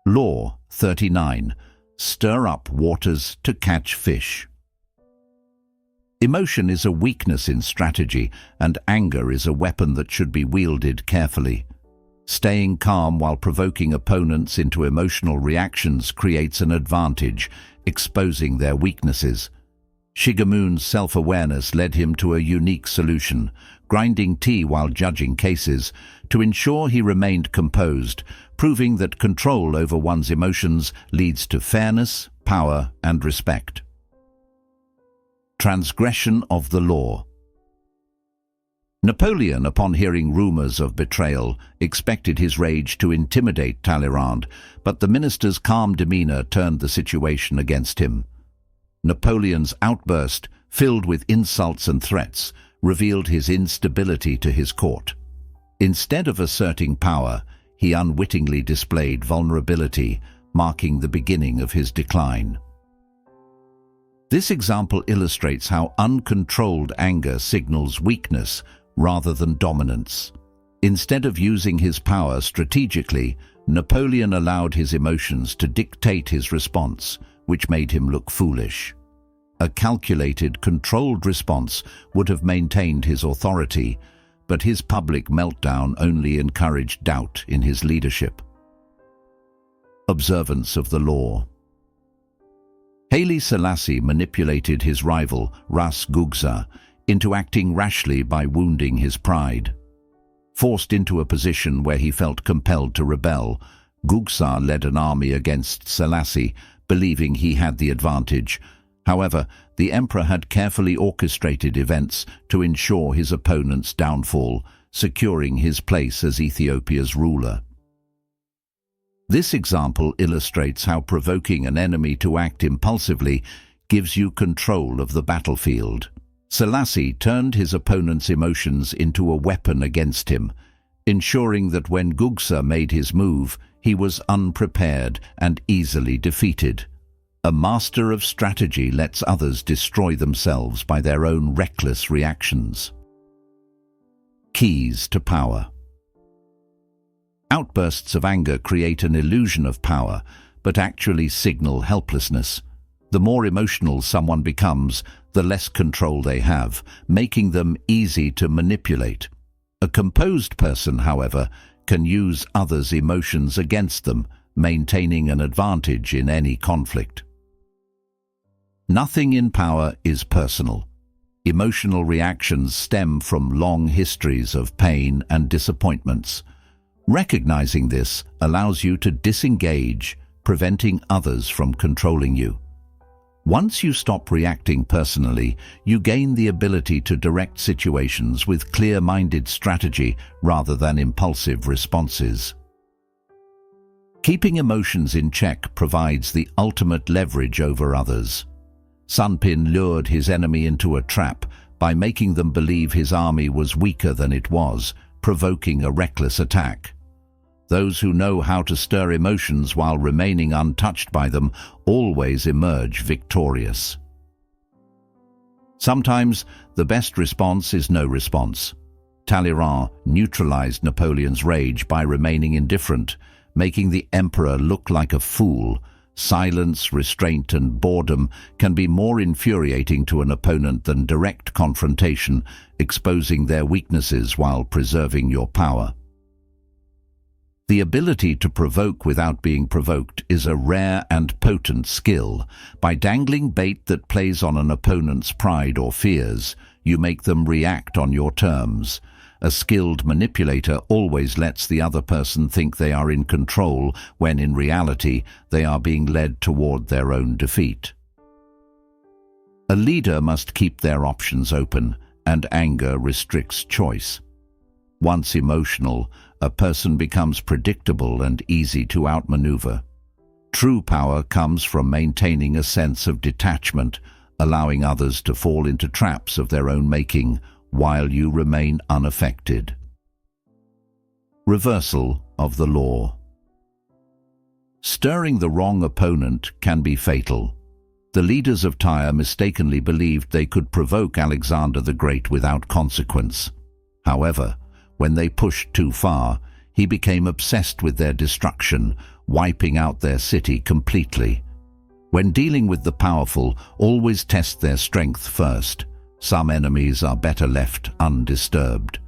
Law 39. Stir up waters to catch fish. Emotion is a weakness in strategy, and anger is a weapon that should be wielded carefully. Staying calm while provoking opponents into emotional reactions creates an advantage, exposing their weaknesses. Shigamun's self-awareness led him to a unique solution, grinding tea while judging cases, to ensure he remained composed, proving that control over one's emotions leads to fairness, power, and respect. Transgression of the law. Napoleon, upon hearing rumors of betrayal, expected his rage to intimidate Talleyrand, but the minister's calm demeanor turned the situation against him. Napoleon's outburst, filled with insults and threats, revealed his instability to his court. Instead of asserting power, he unwittingly displayed vulnerability, marking the beginning of his decline. This example illustrates how uncontrolled anger signals weakness rather than dominance. Instead of using his power strategically, Napoleon allowed his emotions to dictate his response, which made him look foolish. A calculated, controlled response would have maintained his authority, but his public meltdown only encouraged doubt in his leadership. Observance of the law. Haile Selassie manipulated his rival, Ras Gugsa, into acting rashly by wounding his pride. Forced into a position where he felt compelled to rebel, Gugsa led an army against Selassie, believing he had the advantage. However, the emperor had carefully orchestrated events to ensure his opponent's downfall, securing his place as Ethiopia's ruler. This example illustrates how provoking an enemy to act impulsively gives you control of the battlefield. Selassie turned his opponent's emotions into a weapon against him, ensuring that when Gugsa made his move, he was unprepared and easily defeated. A master of strategy lets others destroy themselves by their own reckless reactions. Keys to power. Outbursts of anger create an illusion of power, but actually signal helplessness. The more emotional someone becomes, the less control they have, making them easy to manipulate. A composed person, however, can use others' emotions against them, maintaining an advantage in any conflict. Nothing in power is personal. Emotional reactions stem from long histories of pain and disappointments. Recognizing this allows you to disengage, preventing others from controlling you. Once you stop reacting personally, you gain the ability to direct situations with clear-minded strategy rather than impulsive responses. Keeping emotions in check provides the ultimate leverage over others. Sun Bin lured his enemy into a trap by making them believe his army was weaker than it was, provoking a reckless attack. Those who know how to stir emotions while remaining untouched by them always emerge victorious. Sometimes the best response is no response. Talleyrand neutralized Napoleon's rage by remaining indifferent, making the emperor look like a fool. Silence, restraint, and boredom can be more infuriating to an opponent than direct confrontation, exposing their weaknesses while preserving your power. The ability to provoke without being provoked is a rare and potent skill. By dangling bait that plays on an opponent's pride or fears, you make them react on your terms. A skilled manipulator always lets the other person think they are in control when in reality they are being led toward their own defeat. A leader must keep their options open, and anger restricts choice. Once emotional, a person becomes predictable and easy to outmaneuver. True power comes from maintaining a sense of detachment, allowing others to fall into traps of their own making, while you remain unaffected. Reversal of the law. Stirring the wrong opponent can be fatal. The leaders of Tyre mistakenly believed they could provoke Alexander the Great without consequence. However, when they pushed too far, He became obsessed with their destruction, wiping out their city completely. When dealing with the powerful, always test their strength first. Some enemies are better left undisturbed.